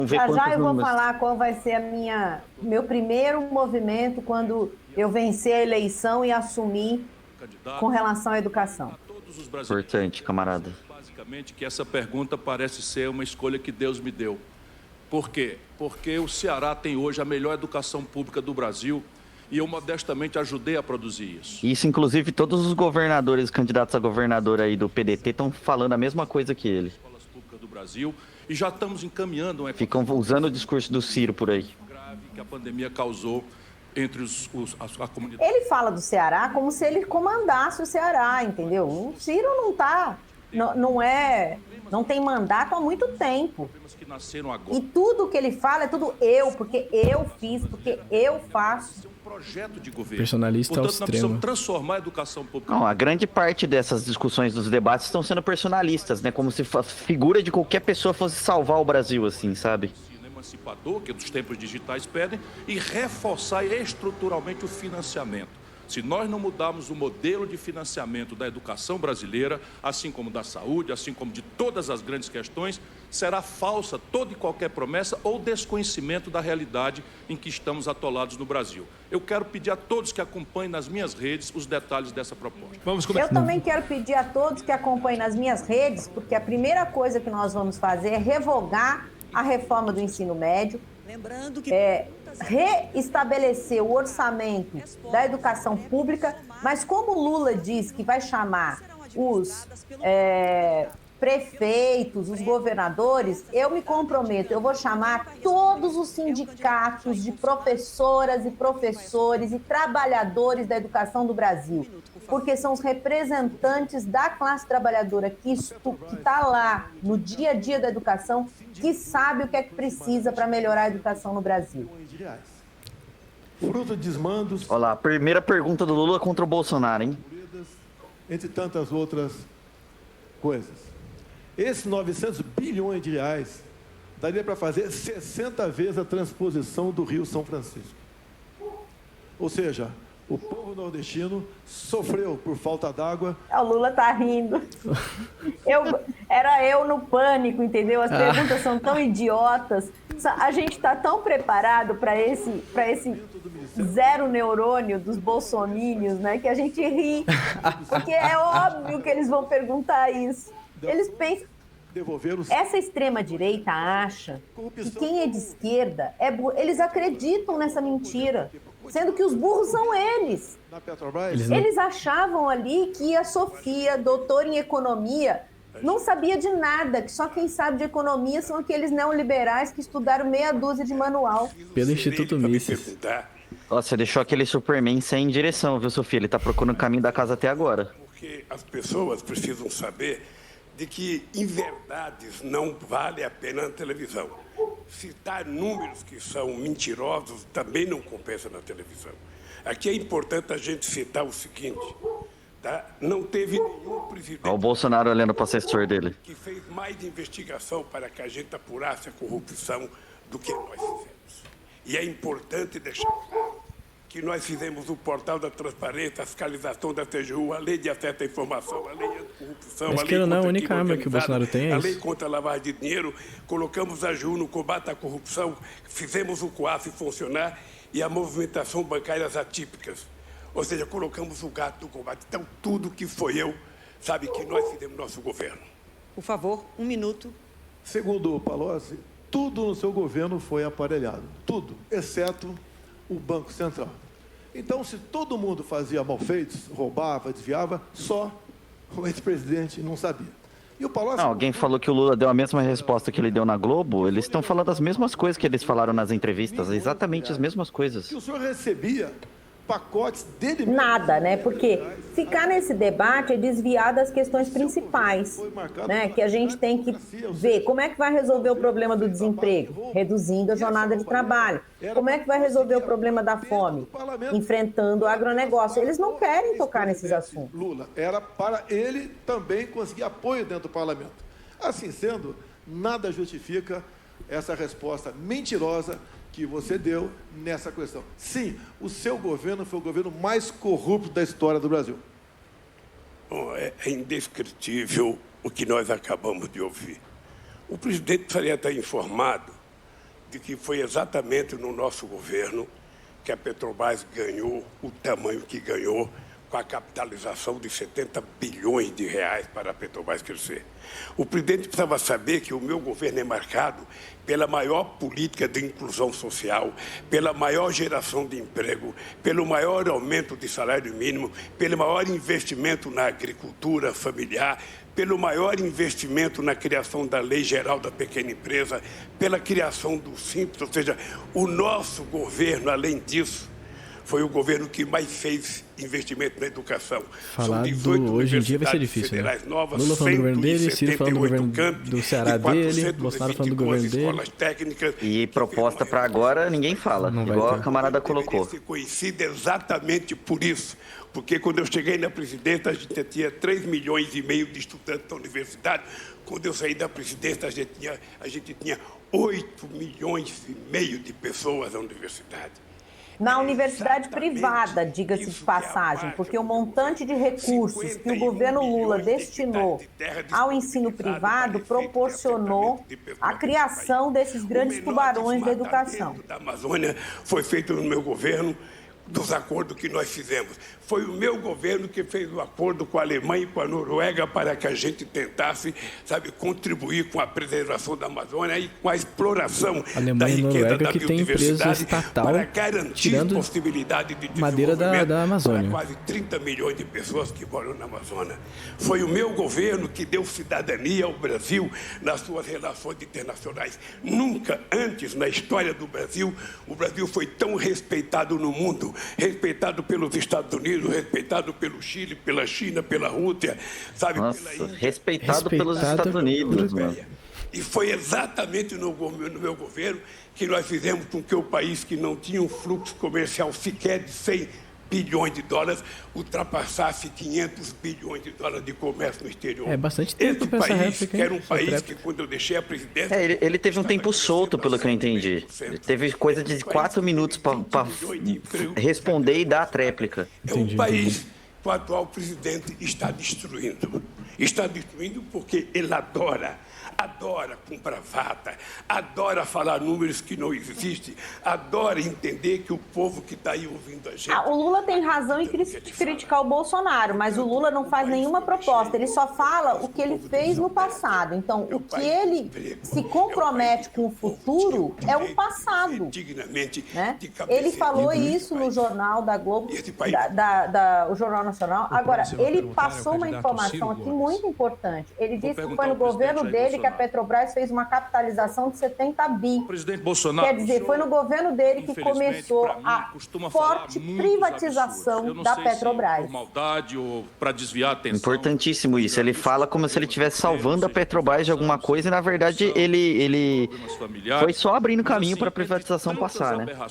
Vamos ver Já já quantas eu vou números. falar qual vai ser meu primeiro movimento quando eu vencer a eleição e assumir com relação à educação. Todos os brasileiros. Importante, camarada. Basicamente que essa pergunta parece ser uma escolha que Deus me deu. Por quê? Porque o Ceará tem hoje a melhor educação pública do Brasil e eu modestamente ajudei a produzir isso. Isso, inclusive, todos os governadores, candidatos a governador aí do PDT estão falando a mesma coisa que ele. Escolas públicas do Brasil e já estamos encaminhando uma Ficam usando o discurso do Ciro por aí. grave que a pandemia causou entre a comunidade. Ele fala do Ceará como se ele comandasse o Ceará, entendeu? O Ciro não tá, não tem mandato há muito tempo. Problemas que nasceram agora. E tudo que ele fala é tudo eu, porque eu fiz, porque eu faço. Um projeto de governo. Personalista ao Portanto, nós extremo. precisamos transformar a educação pública. Não, a grande parte dessas discussões dos debates estão sendo personalistas, né? Como se a figura de qualquer pessoa fosse salvar o Brasil, assim, sabe? Emancipador, que os tempos digitais pedem, e reforçar estruturalmente o financiamento. Se nós não mudarmos o modelo de financiamento da educação brasileira, assim como da saúde, assim como de todas as grandes questões, será falsa toda e qualquer promessa ou desconhecimento da realidade em que estamos atolados no Brasil. Eu quero pedir a todos que acompanhem nas minhas redes os detalhes dessa proposta. Eu também quero pedir a todos que acompanhem nas minhas redes, porque a primeira coisa que nós vamos fazer é revogar a reforma do ensino médio, reestabelecer o orçamento da educação pública, mas como o Lula diz que vai chamar os prefeitos, os governadores, eu me comprometo, eu vou chamar todos os sindicatos de professoras e professores e trabalhadores da educação do Brasil, porque são os representantes da classe trabalhadora que está lá no dia a dia da educação, que sabe o que é que precisa para melhorar a educação no Brasil. Fruto de desmandos, Olha lá, a primeira pergunta do Lula contra o Bolsonaro, hein? entre tantas outras coisas. Esses 900 bilhões de reais daria para fazer 60 vezes a transposição do Rio São Francisco. Ou seja, o povo nordestino sofreu por falta d'água. O Lula tá rindo. Era eu no pânico, entendeu? As perguntas são tão idiotas. A gente está tão preparado para esse zero neurônio dos bolsomínios, né? Que a gente ri. Porque é óbvio que eles vão perguntar isso. Eles pensam... Essa extrema-direita acha que quem é de esquerda é burro. Eles acreditam nessa mentira, sendo que os burros são eles. Eles achavam ali que a Sofia, doutora em economia, não sabia de nada, que só quem sabe de economia são aqueles neoliberais que estudaram meia dúzia de manual. Pelo Instituto Mises. Ó, você deixou aquele Superman sem direção, viu, Sofia? Ele tá procurando o caminho da casa até agora. Porque as pessoas precisam saber de que inverdades não vale a pena na televisão. Citar números que são mentirosos também não compensa na televisão. Aqui é importante a gente citar o seguinte, tá? Não teve nenhum presidente... Olha o Bolsonaro olhando para o assessor dele. ...que fez mais investigação para que a gente apurasse a corrupção do que nós fizemos. E é importante deixar claro que nós fizemos o portal da transparência, a fiscalização da TGU, a lei de acesso à informação, a lei anticorrupção, Mas a lei que não, a contra única crime arma que o Bolsonaro tem é a isso. lei contra a lavagem de dinheiro, colocamos a AGU no combate à corrupção, fizemos o COAF funcionar e a movimentação bancárias atípicas. Ou seja, colocamos o gato no combate. Então, tudo que foi eu, sabe que nós fizemos no nosso governo. Por favor, 1 minuto. Segundo o Palocci, tudo no seu governo foi aparelhado. Tudo, exceto o Banco Central. Então, se todo mundo fazia malfeitos, roubava, desviava, só o ex-presidente não sabia. E o Palocci... Não, alguém falou que o Lula deu a mesma resposta que ele deu na Globo. Eles estão falando as mesmas coisas que eles falaram nas entrevistas, exatamente as mesmas coisas. Que o senhor recebia pacotes dele... Nada, né? Porque ficar nesse debate é desviar das questões principais, né? Que a gente tem que ver como é que vai resolver o problema do desemprego, reduzindo a jornada de trabalho. Como é que vai resolver o problema da fome, enfrentando o agronegócio. Eles não querem tocar nesses assuntos. Lula, era para ele também conseguir apoio dentro do parlamento. Assim sendo, nada justifica essa resposta mentirosa que você deu nessa questão. Sim, o seu governo foi o governo mais corrupto da história do Brasil. Bom, é indescritível o que nós acabamos de ouvir. O presidente precisaria estar informado de que foi exatamente no nosso governo que a Petrobras ganhou o tamanho que ganhou, com a capitalização de 70 bilhões de reais para a Petrobras crescer. O presidente precisava saber que o meu governo é marcado pela maior política de inclusão social, pela maior geração de emprego, pelo maior aumento de salário mínimo, pelo maior investimento na agricultura familiar, pelo maior investimento na criação da Lei Geral da Pequena Empresa, pela criação do Simples, ou seja, o nosso governo, além disso, foi o governo que mais fez investimento na educação. Falar do hoje em dia vai ser difícil, né? Novas, Lula falando do governo dele, Ciro falando do governo campos, do Ceará dele, Bolsonaro falando do governo dele. E proposta para agora, ninguém fala, igual a camarada colocou. Ser conhecida exatamente por isso. Porque quando eu cheguei na presidência, a gente tinha 3,5 milhões de estudantes da universidade. Quando eu saí da presidência, a gente tinha 8,5 milhões de pessoas na universidade. Na universidade privada, diga-se de passagem, porque o montante de recursos que o governo Lula destinou ao ensino privado proporcionou a criação desses grandes tubarões da educação. Da Amazônia foi feito no meu governo, dos acordos que nós fizemos. Foi o meu governo que fez o acordo com a Alemanha e com a Noruega para que a gente tentasse, contribuir com a preservação da Amazônia e com a exploração da riqueza da biodiversidade para garantir a possibilidade de madeira da Amazônia para quase 30 milhões de pessoas que moram na Amazônia. Foi o meu governo que deu cidadania ao Brasil nas suas relações internacionais. Nunca antes na história do Brasil, o Brasil foi tão respeitado no mundo, respeitado pelos Estados Unidos, respeitado pelo Chile, pela China, pela Rússia, Nossa, pela Índia, respeitado pelos Estados Unidos, mano. E foi exatamente no meu governo que nós fizemos com que o país que não tinha um fluxo comercial sequer de 100 bilhões de dólares ultrapassasse 500 bilhões de dólares de comércio no exterior. É bastante tempo para essa país, réplica, que era um país que, quando eu deixei a presidência... Ele teve um tempo solto, pelo que eu entendi. Ele teve coisa de 4 minutos para responder e dar a tréplica. É um país que o atual presidente está destruindo. Está destruindo porque ele adora com bravata, adora falar números que não existem, adora entender que o povo que está aí ouvindo a gente... O Lula tem razão em criticar o Bolsonaro, mas o Lula não faz nenhuma proposta, ele só fala o que ele fez no passado. Então, o que ele se compromete com o futuro é o passado. Né? Ele falou isso no jornal da Globo, o Jornal Nacional. Agora, ele passou uma informação aqui muito importante. Ele disse que foi no governo dele que a Petrobras fez uma capitalização de 70 bi. Presidente Bolsonaro, Quer dizer, foi no governo dele que começou a forte privatização da Petrobras. Por maldade ou para desviar a atenção. Importantíssimo isso. Ele fala como se ele estivesse salvando a Petrobras de alguma coisa e, na verdade, ele foi só abrindo caminho para a privatização passar, né?